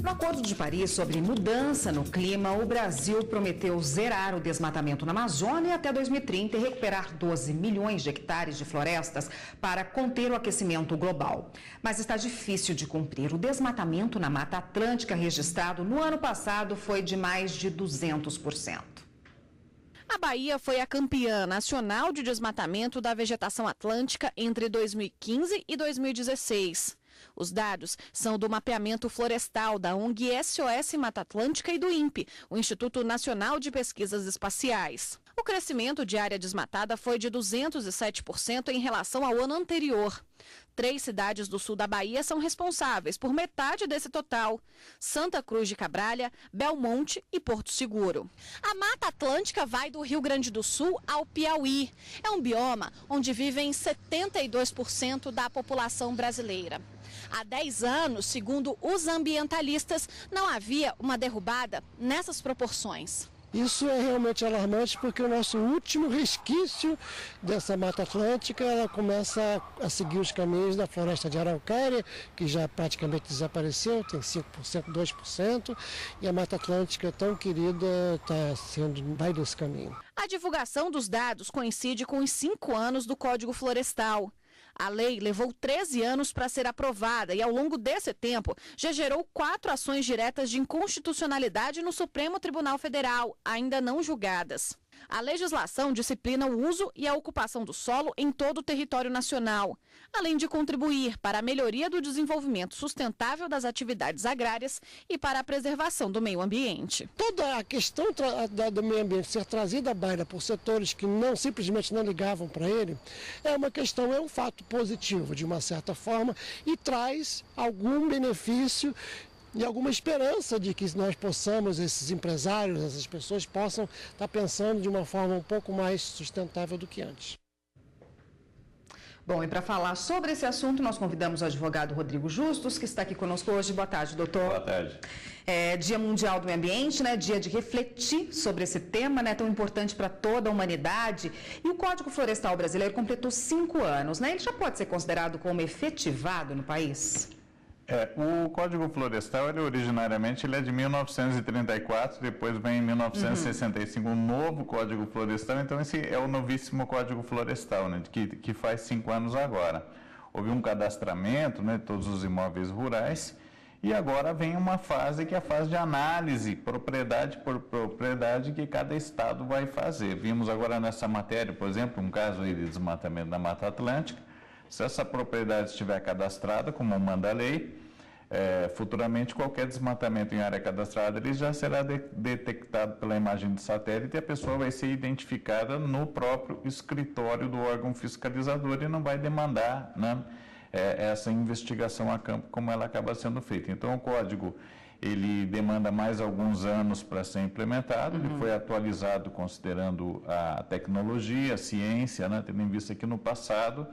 No Acordo de Paris sobre mudança no clima, o Brasil prometeu zerar o desmatamento na Amazônia até 2030 e recuperar 12 milhões de hectares de florestas para conter o aquecimento global. Mas está difícil de cumprir. O desmatamento na Mata Atlântica registrado no ano passado foi de mais de 200%. A Bahia foi a campeã nacional de desmatamento da vegetação atlântica entre 2015 e 2016. Os dados são do mapeamento florestal da ONG SOS Mata Atlântica e do INPE, o Instituto Nacional de Pesquisas Espaciais. O crescimento de área desmatada foi de 207% em relação ao ano anterior. 3 cidades do sul da Bahia são responsáveis por metade desse total: Santa Cruz de Cabralha, Belmonte e Porto Seguro. A Mata Atlântica vai do Rio Grande do Sul ao Piauí. É um bioma onde vivem 72% da população brasileira. Há 10 anos, segundo os ambientalistas, não havia uma derrubada nessas proporções. Isso é realmente alarmante porque o nosso último resquício dessa Mata Atlântica, ela começa a seguir os caminhos da floresta de araucária, que já praticamente desapareceu, tem 5%, 2%, e a Mata Atlântica tão querida vai desse caminho. A divulgação dos dados coincide com os 5 anos do Código Florestal. A lei levou 13 anos para ser aprovada e, ao longo desse tempo, já gerou 4 ações diretas de inconstitucionalidade no Supremo Tribunal Federal, ainda não julgadas. A legislação disciplina o uso e a ocupação do solo em todo o território nacional, além de contribuir para a melhoria do desenvolvimento sustentável das atividades agrárias e para a preservação do meio ambiente. Toda a questão do meio ambiente ser trazida à baila por setores que simplesmente não ligavam para ele, é um fato positivo de uma certa forma e traz algum benefício e alguma esperança de que nós possamos, esses empresários, essas pessoas possam estar pensando de uma forma um pouco mais sustentável do que antes. Bom, e para falar sobre esse assunto, nós convidamos o advogado Rodrigo Justus, que está aqui conosco hoje. Boa tarde, doutor. Boa tarde. Dia Mundial do Meio Ambiente, né? Dia de refletir sobre esse tema, né? Tão importante para toda a humanidade. E o Código Florestal Brasileiro completou 5 anos, né? Ele já pode ser considerado como efetivado no país? O Código Florestal, originariamente ele é de 1934, depois vem em 1965 um novo Código Florestal, então esse é o novíssimo Código Florestal, né, que faz 5 anos agora. Houve um cadastramento, né, de todos os imóveis rurais e agora vem uma fase que é a fase de análise, propriedade por propriedade, que cada estado vai fazer. Vimos agora nessa matéria, por exemplo, um caso aí de desmatamento da Mata Atlântica. Se essa propriedade estiver cadastrada, como manda a lei, futuramente qualquer desmatamento em área cadastrada ele já será detectado pela imagem de satélite e a pessoa vai ser identificada no próprio escritório do órgão fiscalizador e não vai demandar, né, essa investigação a campo como ela acaba sendo feita. Então o código ele demanda mais alguns anos para ser implementado, ele foi atualizado considerando a tecnologia, a ciência, né, tendo em vista que no passado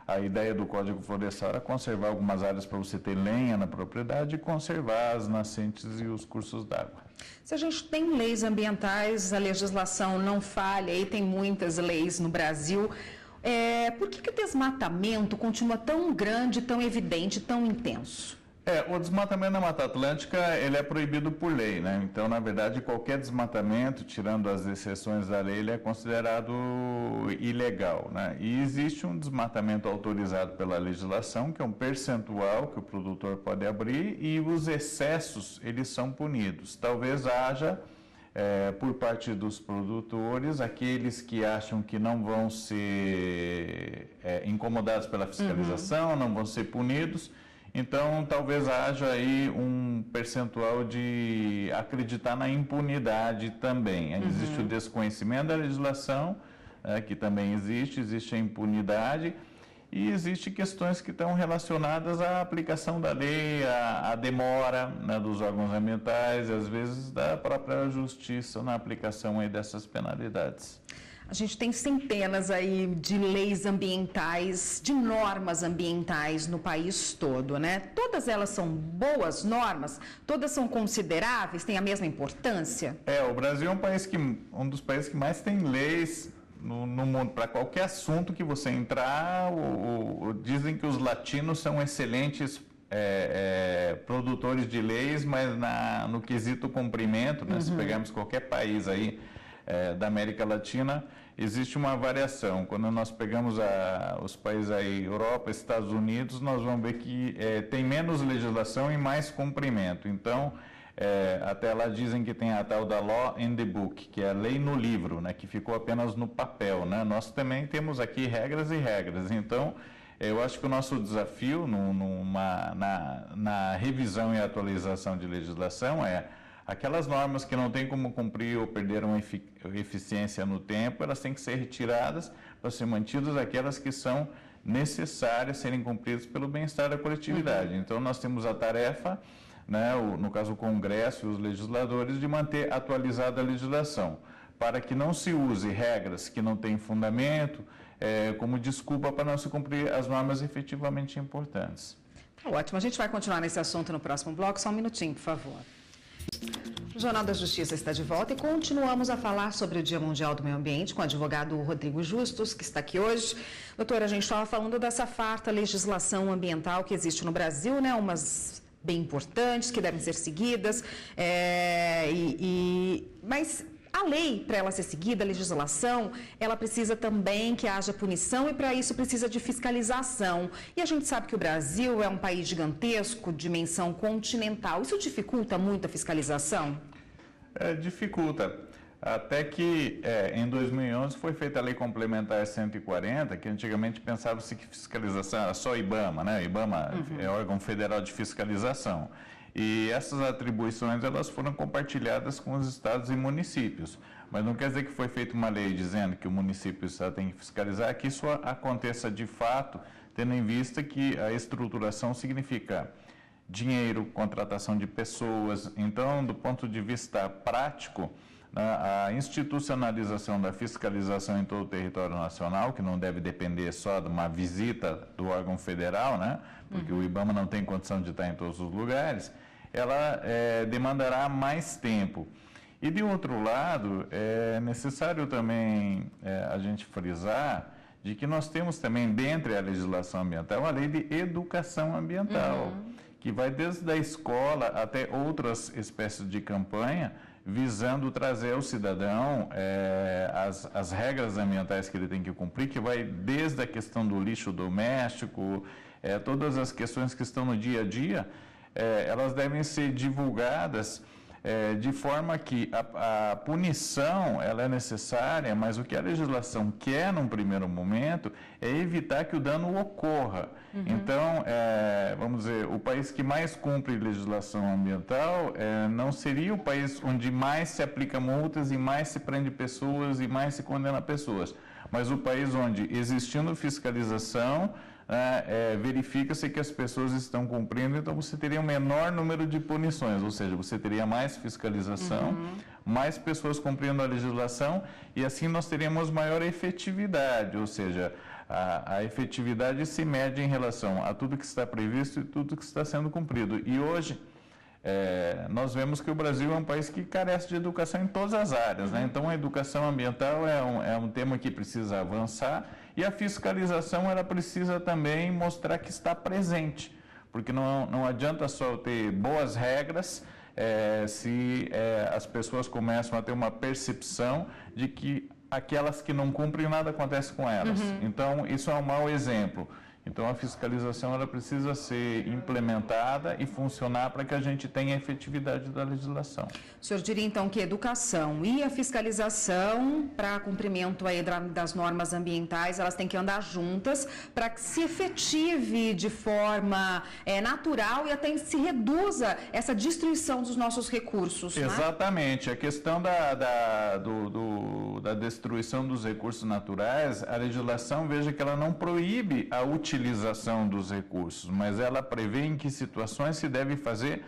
a ideia do Código Florestal era conservar algumas áreas para você ter lenha na propriedade e conservar as nascentes e os cursos d'água. Se a gente tem leis ambientais, a legislação não falha, e tem muitas leis no Brasil, por que o desmatamento continua tão grande, tão evidente, tão intenso? O desmatamento na Mata Atlântica, ele é proibido por lei, né? Então, na verdade, qualquer desmatamento, tirando as exceções da lei, ele é considerado ilegal, né? E existe um desmatamento autorizado pela legislação, que é um percentual que o produtor pode abrir, e os excessos, eles são punidos. Talvez haja, por parte dos produtores, aqueles que acham que não vão ser incomodados pela fiscalização, não vão ser punidos. Então, talvez haja aí um percentual de acreditar na impunidade também. Existe o desconhecimento da legislação, que também existe a impunidade, e existem questões que estão relacionadas à aplicação da lei, à demora, né, dos órgãos ambientais, e às vezes da própria justiça na aplicação aí dessas penalidades. A gente tem centenas aí de leis ambientais, de normas ambientais no país todo, né? Todas elas são boas normas? Todas são consideráveis? Têm a mesma importância? O Brasil é um dos países que mais tem leis no mundo. Para qualquer assunto que você entrar, dizem que os latinos são excelentes produtores de leis, mas no quesito cumprimento, né? Se pegarmos qualquer país aí da América Latina, existe uma variação. Quando nós pegamos os países aí, Europa, Estados Unidos, nós vamos ver que tem menos legislação e mais cumprimento. Então, até lá dizem que tem a tal da Law in the Book, que é a lei no livro, né? Que ficou apenas no papel, né? Nós também temos aqui regras e regras. Então, eu acho que o nosso desafio na revisão e atualização de legislação aquelas normas que não tem como cumprir ou perderam eficiência no tempo, elas têm que ser retiradas para ser mantidas aquelas que são necessárias serem cumpridas pelo bem-estar da coletividade. Então, nós temos a tarefa, né, no caso o Congresso e os legisladores, de manter atualizada a legislação, para que não se use regras que não têm fundamento, como desculpa para não se cumprir as normas efetivamente importantes. Ótimo, a gente vai continuar nesse assunto no próximo bloco, só um minutinho, por favor. O Jornal da Justiça está de volta e continuamos a falar sobre o Dia Mundial do Meio Ambiente com o advogado Rodrigo Justus, que está aqui hoje. Doutora, a gente estava falando dessa farta legislação ambiental que existe no Brasil, né? Umas bem importantes, que devem ser seguidas, mas a lei, para ela ser seguida, a legislação, ela precisa também que haja punição e, para isso, precisa de fiscalização. E a gente sabe que o Brasil é um país gigantesco, dimensão continental. Isso dificulta muito a fiscalização? Dificulta. Até que, em 2011, foi feita a Lei Complementar 140, que antigamente pensava-se que fiscalização era só IBAMA, né? IBAMA é órgão federal de fiscalização. E essas atribuições, elas foram compartilhadas com os estados e municípios. Mas não quer dizer que foi feita uma lei dizendo que o município só tem que fiscalizar, que isso aconteça de fato, tendo em vista que a estruturação significa dinheiro, contratação de pessoas. Então, do ponto de vista prático, a institucionalização da fiscalização em todo o território nacional, que não deve depender só de uma visita do órgão federal, né? Porque o IBAMA não tem condição de estar em todos os lugares, ela demandará mais tempo. E, de outro lado, é necessário também a gente frisar de que nós temos também, dentre a legislação ambiental, a lei de educação ambiental, que vai desde a escola até outras espécies de campanha, visando trazer ao cidadão as regras ambientais que ele tem que cumprir, que vai desde a questão do lixo doméstico, todas as questões que estão no dia a dia, elas devem ser divulgadas de forma que a punição ela é necessária, mas o que a legislação quer num primeiro momento é evitar que o dano ocorra. Então, vamos dizer, o país que mais cumpre legislação ambiental não seria o país onde mais se aplica multas e mais se prende pessoas e mais se condena pessoas, mas o país onde, existindo fiscalização, verifica-se que as pessoas estão cumprindo, então você teria um menor número de punições, ou seja, você teria mais fiscalização, mais pessoas cumprindo a legislação e assim nós teríamos maior efetividade, ou seja, a efetividade se mede em relação a tudo que está previsto e tudo que está sendo cumprido. E hoje nós vemos que o Brasil é um país que carece de educação em todas as áreas, né? Então a educação ambiental é um tema que precisa avançar e a fiscalização ela precisa também mostrar que está presente, porque não adianta só ter boas regras se as pessoas começam a ter uma percepção de que aquelas que não cumprem nada acontece com elas. Então isso é um mau exemplo. Então, a fiscalização ela precisa ser implementada e funcionar para que a gente tenha a efetividade da legislação. O senhor diria, então, que a educação e a fiscalização para cumprimento aí das normas ambientais, elas têm que andar juntas para que se efetive de forma natural e até se reduza essa destruição dos nossos recursos, Exatamente. Né? A questão da destruição dos recursos naturais, a legislação, veja que ela não proíbe a utilização dos recursos, mas ela prevê em que situações se deve fazer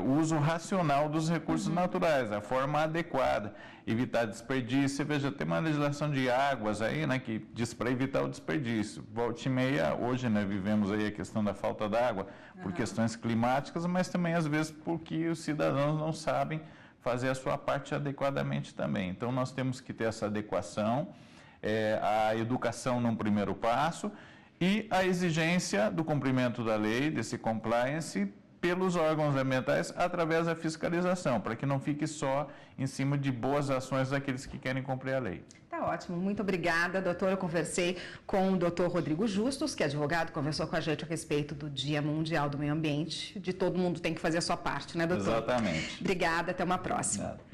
o uso racional dos recursos naturais, a forma adequada, evitar desperdício. Veja, tem uma legislação de águas aí, né, que diz para evitar o desperdício. Volta e meia, hoje, né, vivemos aí a questão da falta d'água por questões climáticas, mas também às vezes porque os cidadãos não sabem fazer a sua parte adequadamente também. Então nós temos que ter essa adequação, a educação num primeiro passo, e a exigência do cumprimento da lei, desse compliance, pelos órgãos ambientais através da fiscalização, para que não fique só em cima de boas ações daqueles que querem cumprir a lei. Tá ótimo, muito obrigada, doutora. Eu conversei com o doutor Rodrigo Justus, que é advogado, conversou com a gente a respeito do Dia Mundial do Meio Ambiente. De todo mundo tem que fazer a sua parte, né, doutor? Exatamente. Obrigada, até uma próxima. Obrigado.